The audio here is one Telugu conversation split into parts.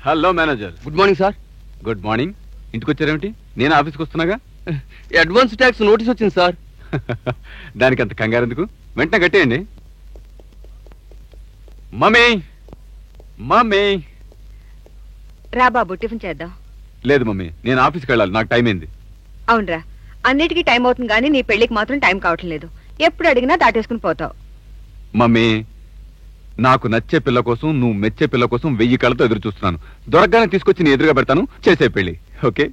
Hello manager. Good morning sir. Good morning. ఇంటికి వచ్చారేమిటి? నేను ఆఫీస్కి వస్తున్నాగా. అడ్వాన్స్ ట్యాక్స్ నోటీస్ వచ్చింది సార్. దానికి అంత కంగారు ఎందుకు? వెంటనే కట్టేయండి. Mummy mummy. రా బాబు, టిఫిన్ చేద్దాం. లేదు మమ్మీ, నేను ఆఫీస్కి వెళ్ళాలి, నాకు టైం అయింది. అవునరా, అన్నిటికీ టైం అవుతుంది కానీ నీ పెళ్లికి మాత్రం టైం కావటం లేదు. ఎప్పుడు అడిగినా దాటేసుకుని పోతావు. మమ్మీ, నాకు నచ్చే పిల్ల కోసం, నువ్వు మెచ్చే పిల్ల కోసం 1000 కళ్ళతో ఎదురు చూస్తున్నాను. దొరకగానే తీసుకొచ్చి నీ ఎదురుగా పెడతాను. చేసే పెళ్లి. ఓకే?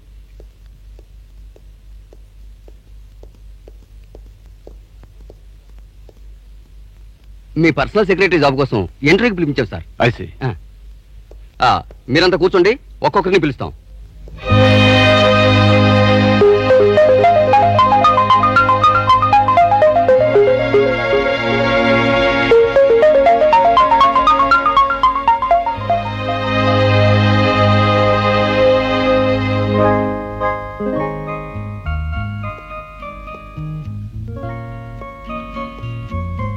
మీ పర్సనల్ సెక్రటరీ జాబ్ కోసం ఇంటర్వ్యూకి పిలిపించాం సార్. ఐసి. మీరంతా కూర్చోండి, ఒక్కొక్కరిని పిలుస్తాం.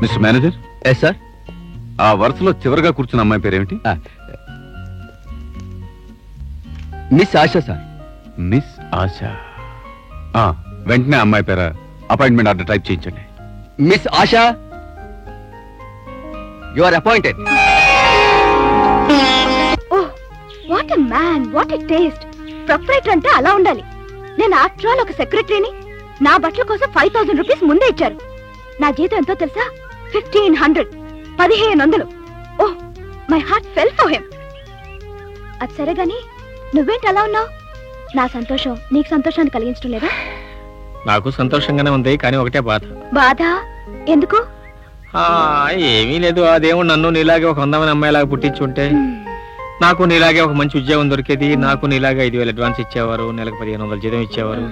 Mister manager. Yes sir. ఆ వరుసలో చివరిగా కూర్చున్న అమ్మాయి పేరేమిటి? Miss Asha sir. Miss Asha. వెంటనే అమ్మాయి పేర అపాయింట్మెంట్ ఆర్డర్ టైప్ చేయించండి. Miss Asha, you are appointed. Oh, what a man, what a taste. Proprietor అంటే అలా ఉండాలి. నేను ఆఫ్టర్ ఆల్ ఒక సెక్రటరీని. నా బట్టల కోసం 5000 రూపీస్ ముందే ఇచ్చారు. నా జీతం ఎంతో తెలుసా? 1500. 1500. Oh, my heart fell for him. అది సరే గాని నువ్వేంటి అలా ఉన్నావు? నా సంతోషం నీకు సంతోషాన్ని కలిగించడం లేదా? నాకు సంతోషంగానే ఉంది, కానీ ఒకటే బాధ. బాధ ఎందుకు? ఏమీ లేదు. అదేమో నన్ను నీలాగే ఒక అందమైన అమ్మాయిలాగా పుట్టించుంటే నాకు నీలాగే ఒక మంచి ఉద్యోగం దొరికేది. నాకు నీలాగే 5000 అడ్వాన్స్ ఇచ్చేవారు, నెలకు 1500 జీతం ఇచ్చేవారు.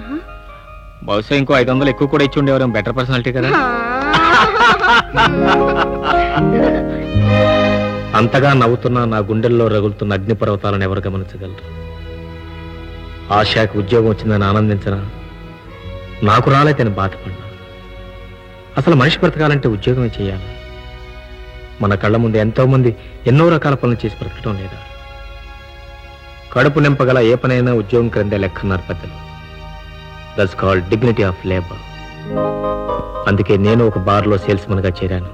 బహుశా ఇంకో 500 ఎక్కువ కూడా ఇచ్చి ఉండేవారు. బెటర్ పర్సనాలిటీ కదా. అంతగా నవ్వుతున్నా నా గుండెల్లో రగులుతున్న అగ్నిపర్వతాలను ఎవరు గమనించగలరు? ఆశాకి ఉద్యోగం వచ్చిందని ఆనందించనా, నాకు రాలేదని బాధపడ్డా. అసలు మనిషి బ్రతకాలంటే ఉద్యోగమే చేయాలి. మన కళ్ళ ముందు ఎంతో మంది ఎన్నో రకాల పనులు చేసి బ్రతకడం లేదా? కడుపు నింపగల ఏ పనైనా ఉద్యోగం క్రిందే లెక్కన్నారు పెద్దలు. That's called dignity of labour. అందుకే నేను ఒక బార్లో సేల్స్మన్ గా చేరాను.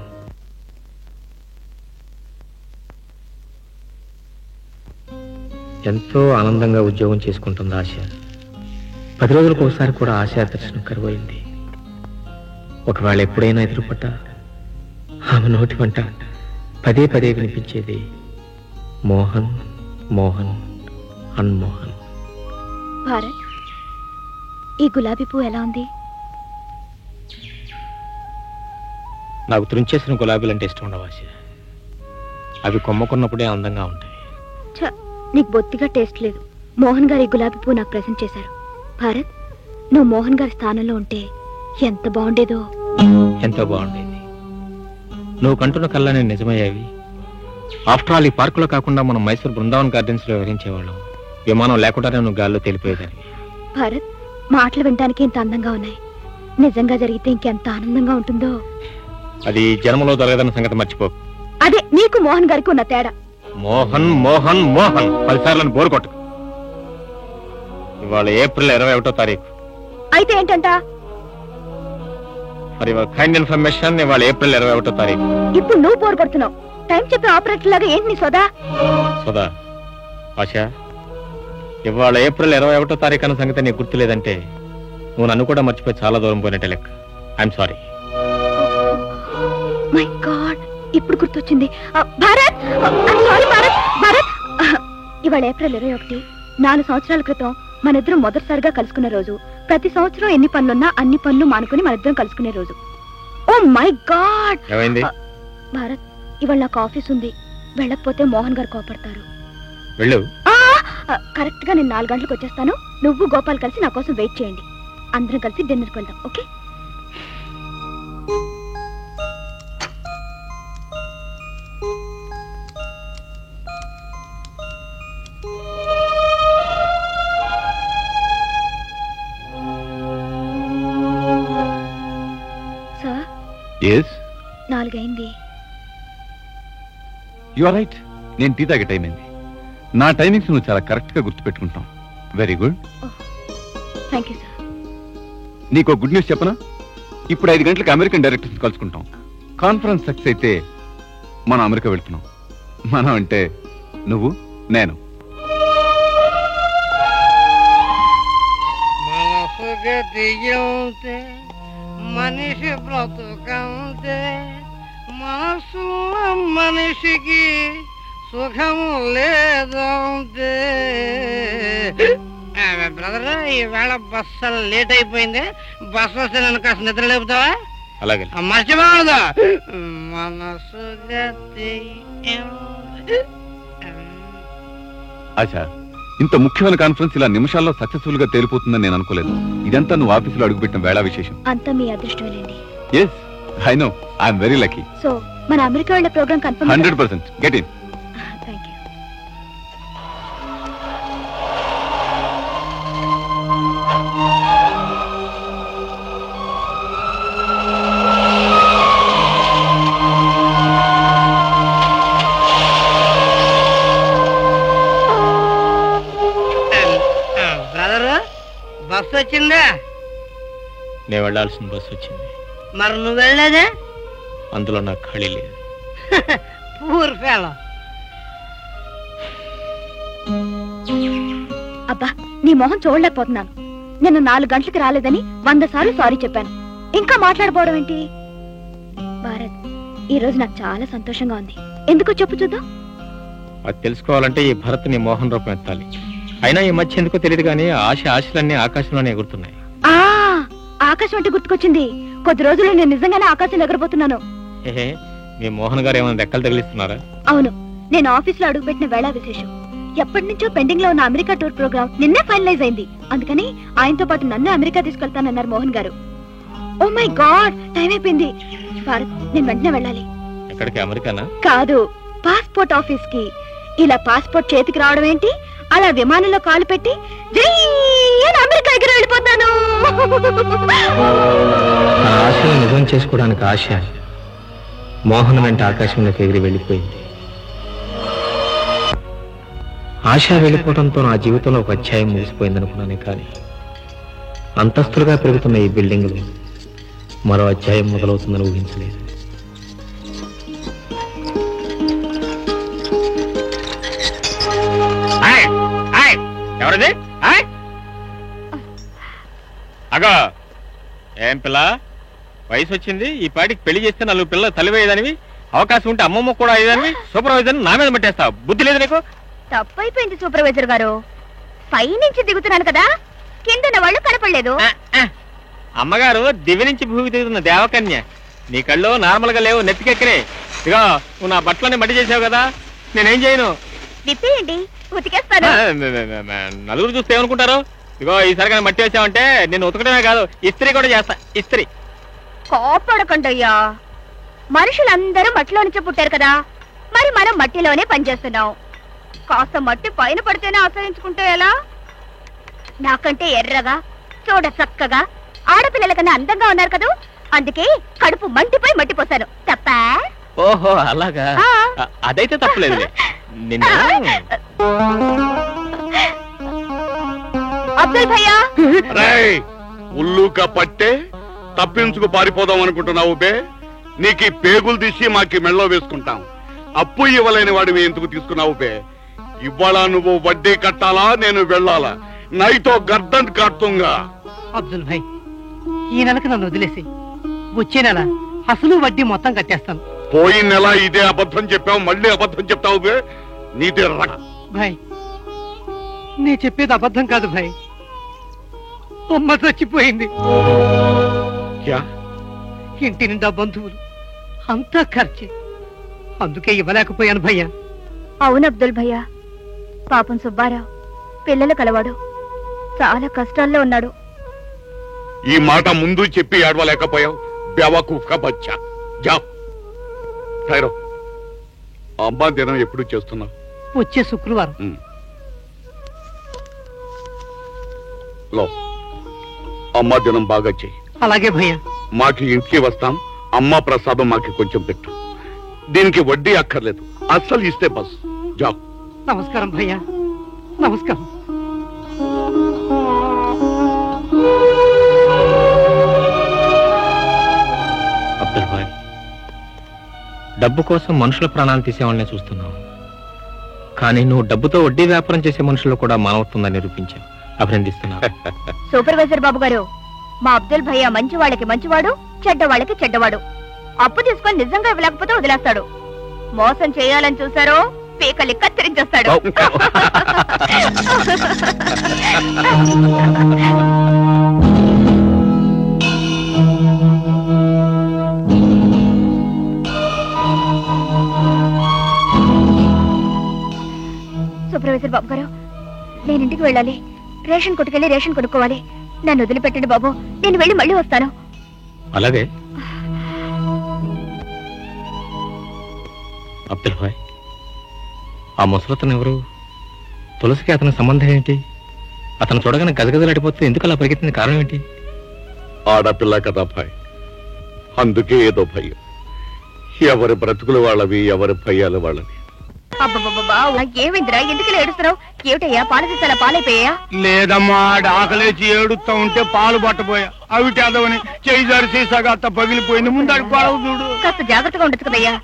ఎంతో ఆనందంగా ఉద్యోగం చేసుకుంటుంది ఆశ. 10 రోజులకు ఒకసారి కూడా ఆశా దర్శనం కరువైంది. ఒకవేళ ఎప్పుడైనా ఎదురుపడ్డా ఆమె నోటి వంట పదే పదే వినిపించేది మోహన్ మోహన్ అన్మోహన్. భారత్, ఈ గులాబీ పువ్వు ఎలా ఉంది? నాకు తుంచేసిన గులాబీలంటే ఇష్టం ఉండవు ఆశ. అవి కొమ్మకున్నప్పుడే అందంగా ఉంటాయి. నీకు బొత్తిగా టేస్ట్ లేదు. మోహన్ గారి గులాబీ పువ్వు నాకు ప్రెజెంట్ చేశారు. భారత్, నువ్వు మోహన్ గారి స్థానంలో ఉంటే ఎంత బాగుండేదో. ఎంతో బాగుండేది. నువ్వు కంటున్న కళ్ళని నిజమయ్యేవి. ఆఫ్టర్ ఆల్ ఈ పార్కులో కాకుండా మనం మైసూర్ బృందావన్ గార్డెన్స్ లో వివరించేవాళ్ళం. విమానం లేకుండానే నువ్వు గాల్లో తెలిపోయేదాన్ని. భారత్, మాటలు వినడానికి ఇంత అందంగా ఉన్నాయి. నిజంగా జరిగితే ఇంకెంత ఆనందంగా ఉంటుందో. అది జన్మలో దొరకదన్న సంగతి మర్చిపోకు. అదే నీకు మోహన్ గారికి ఉన్న తేడా. మోహన్ మోహన్ మోహన్ 10 సార్లను బోరు కొట్టు. ఇవాళ ఏప్రిల్ 21వ తారీఖు. అయితే ఏంటంట? ఫర్ యువర్ కైండ్ ఇన్ఫర్మేషన్, ఇవాళ ఏప్రిల్ 21వ తారీఖు. ఇప్పుడు నువ్వు బోరు కొడుతున్నావు. టైం చెప్పే ఆపరేటర్ లాగా ఏంటి నీ సోదా? సోదా ఆశ, ఇవాళ ఏప్రిల్ 21వ తారీఖు అన్న సంగతి నీకు గుర్తులేదంటే నువ్వు నన్ను కూడా మర్చిపోయి చాలా దూరం పోయినట్టే లెక్క. I'm sorry. మై గాడ్, ఇప్పుడు గుర్తొచ్చింది. భారత్, సారీ భారత్. భారత్, ఇవాళ ఏప్రిల్ 21. 4 సంవత్సరాల క్రితం మన ఇద్దరం మొదటిసారిగా కలుసుకున్న రోజు. ప్రతి సంవత్సరం ఎన్ని పనులున్నా అన్ని పనులు మానుకుని మన ఇద్దరం కలుసుకునే రోజు. Oh my god. ఏమైంది? భారత్, ఇవాళ నాకు ఆఫీస్ ఉంది. వెళ్ళకపోతే మోహన్ గారు కోపడతారు. వెళ్ళు. కరెక్ట్ గా నేను 4 గంటలకు వచ్చేస్తాను. నువ్వు గోపాల్ కలిసి నా కోసం వెయిట్ చేయండి. అందరం కలిసి డిన్నర్కి వెళ్దాం. ఓకే? సార్, 4 అయింది. You are right. నేను టీ తాగే టైం అయింది. నా టైమింగ్స్ నువ్వు చాలా కరెక్ట్ గా గుర్తుపెట్టుకుంటావు. Very good. Thank you sir. నీకు గుడ్ న్యూస్ చెప్పనా? ఇప్పుడు 5 గంటలకు అమెరికన్ డైరెక్టర్స్ కలుసుకుంటాం. కాన్ఫరెన్స్ సక్సెస్ అయితే మనం అమెరికా వెళ్తున్నాం. మనం అంటే నువ్వు, నేను. మనిషి బ్రతుకంతే, మనసు మనిషికి సుఖము లేదంతే. బ్రదర్, ఈవేళ బస్సు లేట్ అయిపోయింది. బస్సు వస్తే నన్ను కాస్త నిద్ర లేపుతావా? అలాగే. మర్చిపోదా మనసు. ఆశా, ఇంత ముఖ్యమైన కాన్ఫరెన్స్ ఇలా నిమిషాల్లో సక్సెస్ఫుల్ గా తేలిపోతుందని నేను అనుకోలేదు. ఇదంతా నువ్వు ఆఫీసులో అడుగుపెట్టిన వేళ విశేషం. అంతా మీ అదృష్టమేనండి. Yes, I know, I'm very lucky. So మన అమెరికా వాళ్ళ program confirm? 100%. Get in. Thank you. Brother, bus వచ్చిందా? నేను వెళ్లాల్సిన బస్సు వచ్చింది. మరి నువ్వు వెళ్ళలేదే? అందులో నాకు ఖాళీ లేదు. Poor fellow. అబ్బా, నీ మొహం చూడలేకపోతున్నాను. నేను 4 గంటలకు రాలేదని 100 సార్లు సారీ చెప్పాను. ఇంకా మాట్లాడపోవడం ఏంటి? భారత్, ఈ రోజు నాకు చాలా సంతోషంగా ఉంది. ఎందుకో చెప్పు చూద్దాం. అది తెలుసుకోవాలంటే ఈ భరత్ నీ మోహన్ రూపం ఎత్తాలి. అయినా ఈ మధ్య ఎందుకో తెలియదు కానీ ఆశలన్నీ ఆకాశంలోనే ఎగురుతున్నాయి. ఆ ఆకాశం అంటే గుర్తుకొచ్చింది. కొద్ది రోజులు నేను నిజంగానే ఆకాశంలో ఎగరబోతున్నాను. ఏహే, మీ మోహన్ గారు ఏమైనా రెక్కలు తగిలిస్తున్నారా? అవును, నేను ఆఫీస్ లో అడుగుపెట్టిన వేళ విశేషం. ఎప్పటి నుంచో పెండింగ్ లో ఉన్న అమెరికా టూర్ ప్రోగ్రామ్ నిన్నే ఫైనలైజ్ అయింది. అందుకని ఆయనతో పాటు నన్ను అమెరికా తీసుకెళ్తానన్నారు మోహన్ గారు. ఓ మై గాడ్, టైం అయిపోయింది. భారత్, నేను వెంటనే వెళ్ళాలి. ఎక్కడికి? అమెరికానా? కాదు, పాస్పోర్ట్ ఆఫీస్ కి. ఇలా పాస్పోర్ట్ చేతికి రావడం ఏంటి, అలా విమానంలో కాలు పెట్టి జై అని అమెరికా ఎగిరి వెళ్ళిపోతాను. తన ఆశను నిజం చేసుకోవడానికి ఆశ మోహన్ వెంట ఆకాశంలోకి ఎగిరి వెళ్ళిపోయింది. ఆశ వెళ్ళిపోవడంతో నా జీవితంలో ఒక అధ్యాయం ముగిసిపోయిందనుకున్నానే కానీ అంతస్తులుగా పెరుగుతున్న ఈ బిల్డింగ్లో మరో అధ్యాయం మొదలవుతుందని ఊహించలేదు. ఎవరిది? అగా ఏం పిల్ల, వయసు వచ్చింది, ఈ పాటికి పెళ్లి చేస్తే 4 పిల్లలు తల్లివేయదానివి, అవకాశం ఉంటే అమ్మమ్మ కూడా అయ్యేదానివి, సూపర్వైజర్ నా మీద పట్టేస్తావు. బుద్ధి లేదు నీకు? తప్పైపోయింది సూపర్వైజర్ గారు. పై నుంచి దిగుతున్నాను కదా, కింద వాళ్ళు కనపడలేదు. అమ్మగారు దివి నుంచి భూమి దిగుతున్న దేవకన్య. నీ కళ్ళు నార్మల్ గా లేవు, నెత్తికెక్కరే. ఇగో, నువ్వు నా బట్టలని మట్టి చేసావు కదా, నేనేం చేయను. విప్పేయండి, ఉతికేస్తాను. నలుగురు చూస్తే ఏమనుకుంటారు? ఇగో, ఈసారి కానీ మట్టి వేసావంటే నేను ఉతకడమే కాదు, ఇస్త్రీ కూడా చేస్తా. ఇస్త్రీ. కోపడకండయ్యా, మనుషులందరూ మట్టిలో నుంచి పుట్టారు కదా, మరి మనం మట్టిలోనే పనిచేస్తున్నాం. కాస్త మట్టి పైన పడితేనే ఆశ్రయించుకుంటే ఎలా? నాకంటే ఎర్రగా, చూడ చక్కగా, ఆడపిల్లల కన్నా అందంగా ఉన్నారు కదా, అందుకే కడుపు మంటిపోయి మట్టి పోసాను. తప్ప? ఓహో, అలాగా. అదైతే తప్పలేదు. అబ్దుల్ భయ్యా, ఉల్లుక పట్టే తప్పించుకు పారిపోదాం అనుకుంటున్నావు బే? నీకు పేగులు తీసి మాకి మెళ్ళో వేసుకుంటాం. అప్పు ఇవ్వలేని వాడివి ఎందుకు తీసుకున్నావు బే? ఇవాళ నువ్వు వడ్డీ కట్టాలా, నేను వెళ్ళాలా? నైతో గర్దన్ కాడుతుంగా. అబ్దుల్ భాయ్, ఈ నెలకు నన్ను వదిలేసి వచ్చే నెల అసలు వడ్డీ మొత్తం కట్టేస్తాను. పోయిన నెల ఇదే అబద్ధం చెప్పావు, మళ్ళీ అబద్ధం చెప్తావు బే? నీదే భాయ్, నే చెప్పేది అబద్ధం కాదు భాయ్. అమ్మ చచ్చిపోయింది. ఇంటి నిండా బంధువులు, అంతా ఖర్చు, అందుకే ఇవ్వలేకపోయాను భయ్యా. అవును అబ్దుల్ భయ్యా, పాపం సుబ్బారావు పిల్లలు కలవాడు, చాలా కష్టాల్లో ఉన్నాడు. ఈ మాట ముందు చెప్పి ఏడవలేకపోయావు. బెవకూఫ్ కా బచ్చా. జా ఖైరో, అమ్మా దినం ఎప్పుడు చేస్తున్నావు? వచ్చే శుక్రవారం. లో అమ్మా దినం బాగా చెయ్యి. అలాగే భయ్యా. మాకి ఇంటికి వస్తాం, అమ్మా ప్రసాదం మాకి కొంచెం పెట్టు. దీనికి వడ్డీ అక్కర్లేదు, అస్సలు ఇస్తే బస్. జా. నమస్కారం భయ్యా, నమస్కారం. అబ్దుల్ భాయ్, డబ్బు కోసం మనుషుల ప్రాణాలు తీసేవాళ్ళనే చూస్తున్నావు, కానీ నువ్వు డబ్బుతో వడ్డీ వ్యాపారం చేసే మనుషులు కూడా మానవత్వంగా నిరూపించావు. అభినందిస్తున్నావు. సూపర్వైజర్ బాబు గారు, మా అబ్దుల్ భయ్య మంచి వాళ్ళకి మంచివాడు, చెడ్డ వాళ్ళకి చెడ్డవాడు. అప్పు తీసుకొని నిజంగా ఇవ్వలేకపోతే వదిలేస్తాడు. మోసం చేయాలని చూసారో పీకలి కత్తిరించేస్తాడు. సూపర్వైజర్ బాబు గారు, నేను ఇంటికి వెళ్ళాలి. రేషన్ కొట్టుకెళ్ళి రేషన్ కొనుక్కోవాలి. నన్ను వదిలిపెట్టండి బాబు, నేను వెళ్ళి మళ్ళీ వస్తాను. అలాగే అబ్దుల్ భాయ్, ఆ ముసలతను ఎవరు? తులసికి అతని సంబంధం ఏంటి? అతను చూడగానే గజగజలాడిపోతే ఎందుకు అలా పరిగెత్తిన కారణం ఏంటి? ఆడపిల్ల కదా భయ్, అందుకే ఏదో భయం. ఎవరి బ్రతుకులు వాళ్ళవి, ఎవరి భయాలు వాళ్ళవి. అబ్బబ్బబ్బా, ఏమైందిరా? ఎందుకు ఏడుస్తున్నావు? ఏమిటయ్యా, పాల సీసాల పాలైపోయా? లేదమ్మా, ఆకలేచి ఏడుస్తా ఉంటే పాలు పట్టబోయా. అవి చేదవని చేయి జారి సీసాగా అత్త పగిలిపోయింది. ముందు గొడవ చూడు. కాస్త జాగ్రత్తగా ఉండొచ్చు కదయ్యా.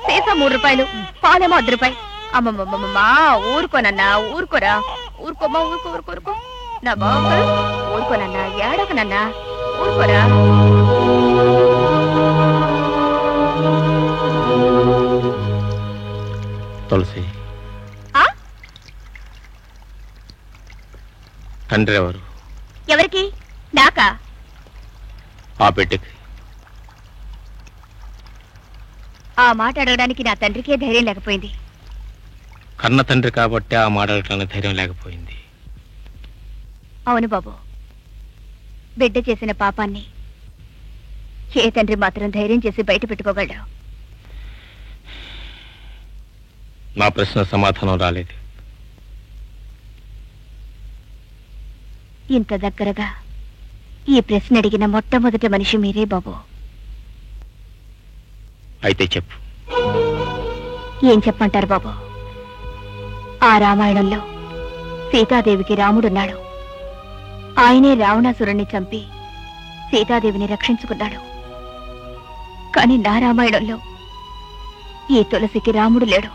సీసా 3 రూపాయలు, పాలేమో 1 రూపాయి. అమ్మమ్మమ్మమ్మా, ఊరుకోనన్నా, ఊరుకోరా. ఊరుకోమ్మా, ఊరుకో. నా బాబు ఊరుకోనన్నా, ఏడవకనన్నా, ఊరుకోరా. తులసి, తండ్రి ఎవరు? ఎవరికి? నాకా? ఆ బిడ్డకి. ఆ మాట అడగడానికి నా తండ్రికే ధైర్యం లేకపోయింది. కన్న తండ్రి కాబట్టి ఆ మాట అడగడానికి ధైర్యం లేకపోయింది. అవును బాబు, బిడ్డ చేసిన పాపాన్ని ఏ తండ్రి మాత్రం ధైర్యం చేసి బయట పెట్టుకోగలడు? నా ప్రశ్న సమాధానం రాలేదు. ఇంత దగ్గరగా ఈ ప్రశ్న అడిగిన మొట్టమొదటి మనిషి మీరే బాబు. అయితే చెప్పు. ఏం చెప్పంటారు బాబు? ఆ రామాయణంలో సీతాదేవికి రాముడున్నాడు. ఆయనే రావణాసురుణ్ణి చంపి సీతాదేవిని రక్షించుకున్నాడు. కాని నా రామాయణంలో ఈ తులసికి రాముడు లేడు.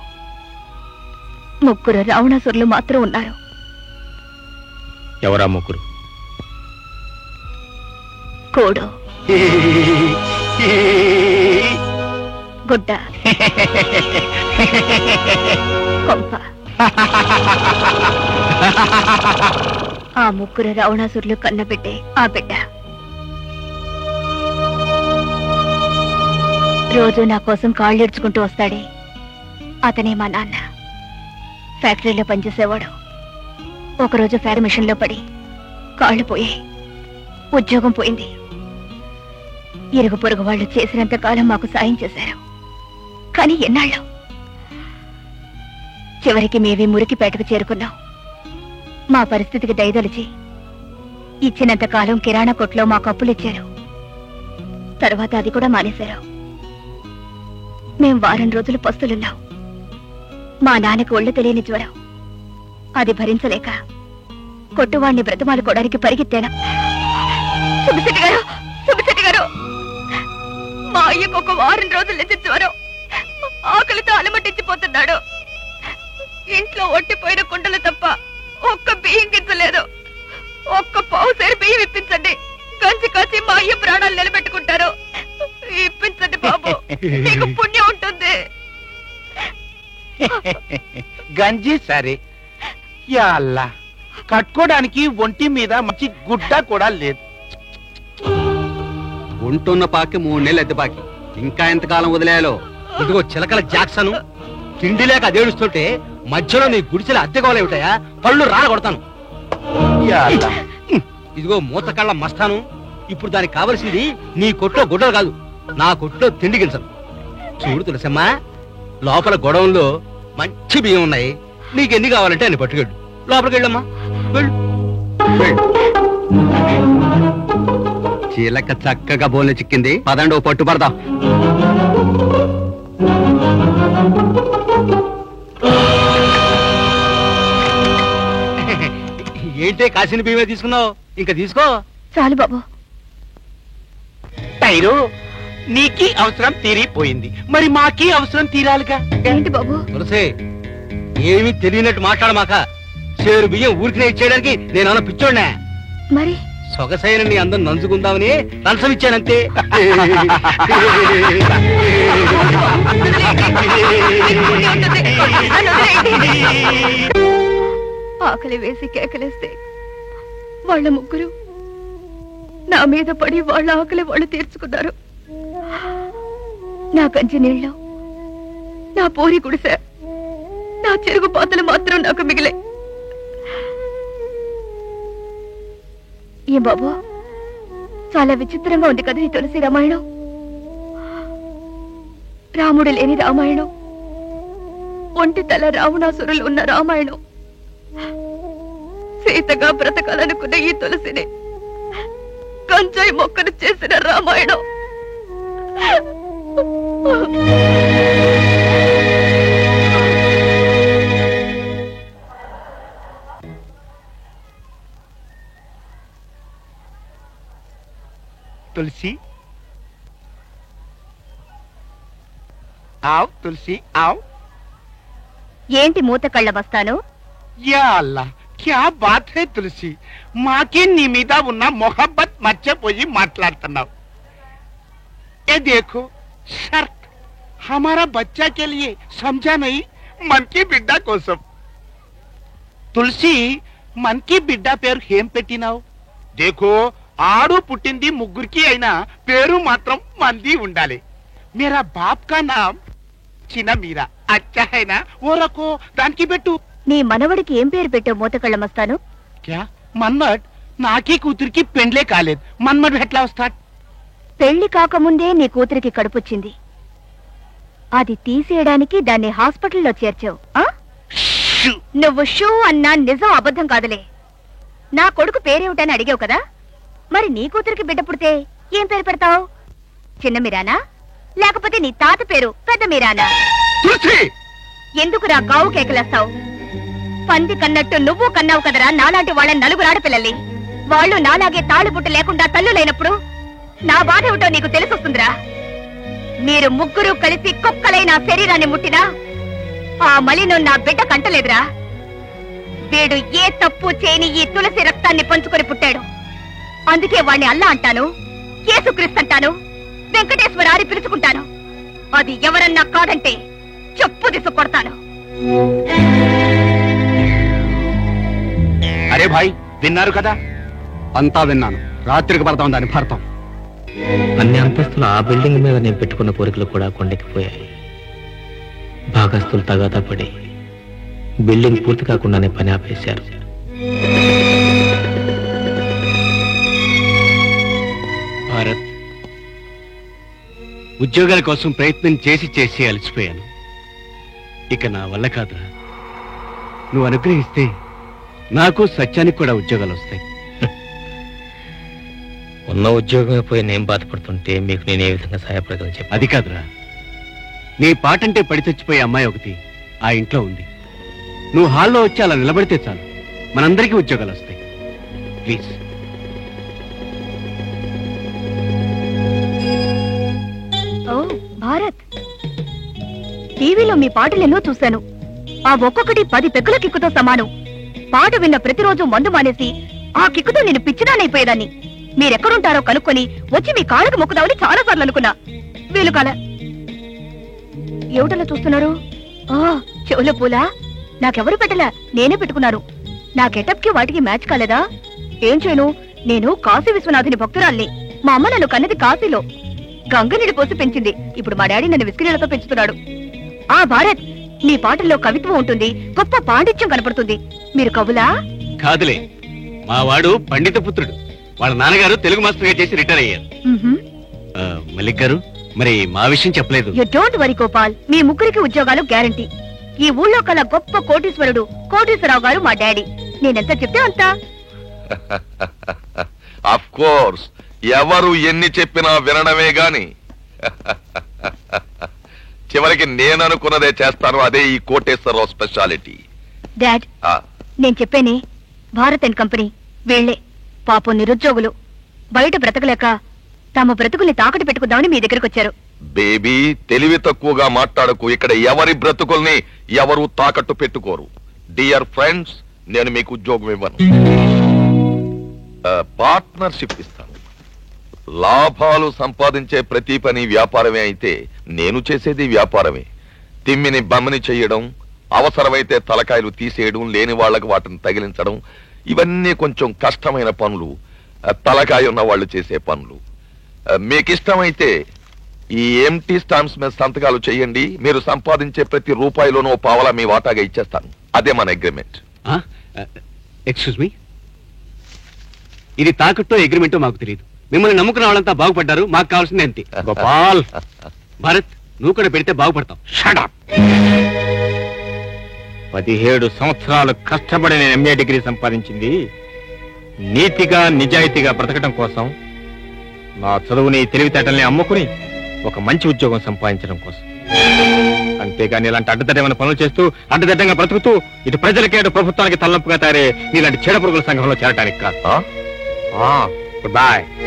3 రావణాసురులు మాత్రం ఉన్నారు. ఎవరా 3? కోడు, గుడ్డ, కొంప. ఆ 3 రావణాసురులు కన్నబిడ్డే ఆ బిడ్డ. రోజు నా కోసం కాళ్ళెడ్చుకుంటూ వస్తాడే, అతనే మా నాన్న. ఫ్యాక్టరీలో పనిచేసేవాడు. ఒకరోజు ఫ్యాక్టరీ మిషన్ లో పడి కాళ్ళు పోయాయి, ఉద్యోగం పోయింది. ఇరుగు పొరుగు వాళ్ళు చేసినంత కాలం మాకు సాయం చేశారు. కానీ ఎన్నాళ్ళు? చివరికి మేమే మురికిపేటకు చేరుకున్నాం. మా పరిస్థితికి దయదలిచి ఇచ్చినంత కాలం కిరాణా కొట్లో మాకు అప్పులిచ్చారు. తర్వాత అది కూడా మానేశారు. మేం వారం రోజులు పస్తులున్నాం. మా నాన్నకు ఒళ్ళు తెలియని జ్వరం. అది భరించలేక కొట్టువాణ్ణి బ్రతమాలుకోవడానికి పరిగెత్తాను. సుబ్బిశెట్టి గారు, మా అయ్యకు 1 వారం రోజుల నుంచి జ్వరం. ఆకలితో అలమటించిపోతున్నాడు. ఇంట్లో ఒట్టిపోయిన కుండలు తప్ప ఒక్క బియ్యం గింజలేదు. 1 పావుసేరు బియ్యం ఇప్పించండి. కంచి కాచి మా అయ్య ప్రాణాలు నిలబెట్టుకుంటారు. ఇప్పించండి బాబు, మీకు పుణ్యం ఉంటుంది. గంజి సరే, యా అల్లా, కట్టుకోవడానికి ఒంటి మీద మంచి గుడ్డ కూడా లేదు. ఉంటున్న పాకి 3 నెలలు ఎద్దు పాకి. ఇంకా ఎంతకాలం వదిలేయాలో? ఇదిగో చిలకల జాక్సను తిండి లేక అదేడుస్తుంటే మధ్యలో నీ గుడిసెల అద్దెకోలేమిటాయా? పళ్ళు రాలగొడతాను. యా అల్లా. ఇదిగో మూతకళ్ళ మస్తాను. ఇప్పుడు దానికి కావలసింది నీ కొట్లో గుడ్డలు కాదు, నా కొట్లో తిండి గింజలు. చూడు తులసమ్మ, లోపల గొడవంలో మంచి బియ్యం ఉన్నాయి. నీకెన్ని కావాలంటే అన్ని పట్టుకెళ్ళు. లోపలికి వెళ్ళమ్మా, వెళ్ళు. చీలక చక్కగా బోన్లు చిక్కింది. పదండి, ఓ పట్టు పడదాం. ఏంటే కాసిన బియ్యమే తీసుకున్నావు, ఇంకా తీసుకో. చాలు బాబు. టైరు, నీకి అవసరం తీరిపోయింది, మరి మాకి అవసరం తీరాలిగా. ఏంటి బాబు? తులసి, ఏమీ తెలియనట్టు మాట్లాడమాక. చేరు బియ్యం ఊరికినే ఇచ్చేయడానికి నేను అన్న పిచ్చోడ్నా? మరి సొగసైన నీ అందం నంచుకుందామని లంచం ఇచ్చానంతే. ఆకలి వేసి కేకలేస్తే వాళ్ళ ముగ్గురు నా మీద పడి వాళ్ళ ఆకలి వాళ్ళు తీర్చుకున్నారు. నా గంజి నీళ్ళు, నా పూరి గుడిసె, నా చెరుగు పాతలు మాత్రం నాకు మిగిలే. ఏం బాబు, చాలా విచిత్రంగా ఉంది కదా ఈ తులసి రామాయణం. రాముడు లేని రామాయణం, ఒంటి తల రావణాసురులు ఉన్న రామాయణం. సీతగా బ్రతకాలనుకున్న ఈ తులసిని కంచాయి మొక్కను చేసిన రామాయణం. తులసి ఆవ్, తులసి ఆవ్. ఏంటి మూత కళ్ళ బస్తాను? యా అల్లా, క్యా బాత్ హై తులసి, మాకే నీ మీద ఉన్న మొహబ్బత్ మర్చిపోయి మాట్లాడుతున్నావు. ఏ దేఖో షర్ట్, హమారా బచ్చా కే లియే, సమझा नहीं, మన్ కి బిడ్డ కోసం. తులసి, మన్ కి బిడ్డ పేరు ఏం పెట్టినావు? దేఖో, ఆడు పుట్టింది ముగ్గురికి అయినా పేరు మాత్రం మంది ఉండాలి. మేరా బాప్ కా నామ్ చిన్న మీరా, అచ్చా హైనా, ఓ రకో దానికి పెట్టు. నీ మనవడికి ఏం పేరు పెట్టావు మూత కళ్ళ మస్తాను? క్యా మన్మడ్? నాకీ కూతురికి పెండ్లే కాలేదు, మన్మడ్ ఎట్లా వస్తాడు? పెళ్లి కాకముందే నీ కూతురికి కడుపొచ్చింది, అది తీసేయడానికి దాన్ని హాస్పిటల్లో చేర్చావు. నువ్వు షూ అన్నా నిజం అబద్ధం కాదులే. నా కొడుకు పేరేమిటని అడిగావు కదా, మరి నీ కూతురికి బిడ్డ పుడితే ఏం పేరు పెడతావు? చిన్న మీరానా, లేకపోతే నీ తాత పేరు పెద్ద మీరానా? ఎందుకు రా గావు కేకలేస్తావు? పంది కన్నట్టు నువ్వు కన్నావు కదరా నాలాంటి వాళ్ళ నలుగురు ఆడపిల్లల్ని. వాళ్ళు నాలాగే తాళిబుట్టు లేకుండా తల్లు లేనప్పుడు నా బాధ ఏమిటో నీకు తెలిసొస్తుందిరా. మీరు ముగ్గురు కలిసి కుక్కలై నా శరీరాన్ని ముట్టినా ఆ మలినం నా బిడ్డ కంటలేదురా. వీడు ఏ తప్పు చేయని ఈ తులసి రక్తాన్ని పంచుకొని పుట్టాడు. అందుకే వాణ్ణి అల్లా అంటాను, యేసుక్రీస్తు అంటాను, వెంకటేశ్వర అని పిలుచుకుంటాను. అది ఎవరన్నా కాదంటే చెప్పు దిసు కొడతాను. అరే భాయ్, విన్నారు కదా? అంతా విన్నాను. రాత్రికి పడతాం దాని భర్తం. అన్ని అంతస్తులు ఆ బిల్డింగ్ మీద నేను పెట్టుకున్న కోరికలు కూడా కొండెక్కిపోయాయి. భాగస్తులు తగాదా పడి బిల్డింగ్ పూర్తి కాకుండానే పని ఆపేశారు. భారత్, ఉద్యోగాల కోసం ప్రయత్నం చేసి చేసి అలసిపోయాను. ఇక నా వల్ల కాదురా. నువ్వు అనుగ్రహిస్తే నాకు సత్యానికి కూడా ఉద్యోగాలు వస్తాయి. ఉన్న ఉద్యోగమే పోయి నేను బాధపడుతుంటే మీకు నేను ఏ విధంగా సహాయపడగలను చెప్పి. అది కాదురా, నీ పాటంటే పడి చచ్చిపోయే అమ్మాయి ఒకటి ఆ ఇంట్లో ఉంది. నువ్వు హాల్లో వచ్చి అలా నిలబడితే చాలు, మనందరికీ ఉద్యోగాలు వస్తాయి. ప్లీజ్. ఓ భారత్, టీవీలో మీ పాటలెన్నో చూశాను. ఆ ఒక్కొక్కటి 10 పెక్కుల కిక్కుతో సమానం. పాట విన్న ప్రతిరోజు మందు మానేసి ఆ కిక్కుతో నేను పిచ్చిదానైపోయేదాన్ని. మీరెక్కడుంటారో కనుక్కొని వచ్చి మీ కాళ్ళకు మొక్కుదామని చాలా సార్లు అనుకున్నా. వీలు కాల. ఏమిటలా చూస్తున్నారు? చెవుల పూలా? నాకెవరు పెట్టలా, నేనే పెట్టుకున్నాను. నా గెటప్ కి వాటికి మ్యాచ్ కాలేదా? ఏం చేయను, నేను కాశీ విశ్వనాథుని భక్తురాల్ని. మా అమ్మ నన్ను కన్నది కాశీలో, గంగనీళ్ళు పోసి పెంచింది. ఇప్పుడు మా డాడీ నన్ను విస్కినీళ్లతో పెంచుతున్నాడు. ఆ భారత్, నీ పాటల్లో కవిత్వం ఉంటుంది, గొప్ప పాండిత్యం కనపడుతుంది. మీరు కవులా? కాదులే, మా వాడు పండిత పుత్రుడు. వాళ్ళ నాన్నగారు తెలుగు మాస్టర్ గా చేసి రిటైర్ అయ్యారు. మల్లిక్ గారు, మరి మా విషయం చెప్పలేదు. యు డోంట్ వరీ గోపాల్, మీ ముగ్గురికి ఉద్యోగాలు గ్యారంటీ. ఈ ఊళ్ళో కల గొప్ప కోటీశ్వరుడు కోటీశ్వరరావు గారు మా డాడీ. నేనెంత చెప్తే అంత. ఆఫ్ కోర్స్, ఎవరు ఎన్ని చెప్పినా వినడమే గాని చివరికి నేననుకున్నదే చేస్తాను. అదే ఈ కోటేశ్వరరావు స్పెషాలిటీ. డాడ్, నేను చెప్పేనే, భారత్ అండ్ కంపెనీ వీళ్లే పాపం నిరుద్యోగులు బయట బ్రతకలేక తమ బ్రతుకుల్ని తాకట్టు పెట్టుకుందామని మీ దగ్గరకు వచ్చారు. బేబీ తెలివి తక్కువగా మాట్లాడకు. ఇక్కడ ఎవరి బ్రతుకుల్ని ఎవరు తాకట్టు పెట్టుకోరు. డియర్ ఫ్రెండ్స్, నేను మీకు ఉద్యోగం ఇవ్వను, పార్ట్నర్షిప్ ఇస్తాను. లాభాలు సంపాదించే ప్రతి పని వ్యాపారమే అయితే నేను చేసేది వ్యాపారమే. తిమ్మిని బమ్మిని చెయ్యడం, అవసరమైతే తలకాయలు తీసేయడం, లేని వాళ్లకు వాటిని తగిలించడం, ఇవన్నీ కొంచెం కష్టమైన పనులు, తలకాయ ఉన్న వాళ్ళు చేసే పనులు. మీకు ఇష్టమైతే ఈ ఎంటీ స్టాంప్స్ మీద సంతకాలు చేయండి. మీరు సంపాదించే ప్రతి రూపాయిలోనూ పావలా మీ వాటాగా ఇచ్చేస్తాను. అదే మన అగ్రిమెంట్. ఎక్స్క్యూజ్ మీ, ఇది తాకట్టో అగ్రిమెంటో మాకు తెలియదు. మిమ్మల్ని నమ్ముకున్న వాళ్ళంతా బాగుపడ్డారు, మాకు కావాల్సింది అంతే. గోపాల్, భరత్, నువ్వు కూడా పెడితే బాగుపడతావు. Shut up. 17 సంవత్సరాలు కష్టపడి నేను ఎంఏ డిగ్రీ సంపాదించింది నీతిగా నిజాయితీగా బ్రతకడం కోసం, నా చదువుని తెలివితేటల్ని అమ్ముకుని ఒక మంచి ఉద్యోగం సంపాదించడం కోసం. అంతేగాని ఇలాంటి అడ్డదడ్డమైన పనులు చేస్తూ అడ్డదడ్డంగా బ్రతుకుతూ ఇటు ప్రజలకి అటు ప్రభుత్వానికి తలనొప్పుగా తయారే నీలాంటి చెడ పురుగుల సంఘంలో చేరటానికి కాదు. Good bye.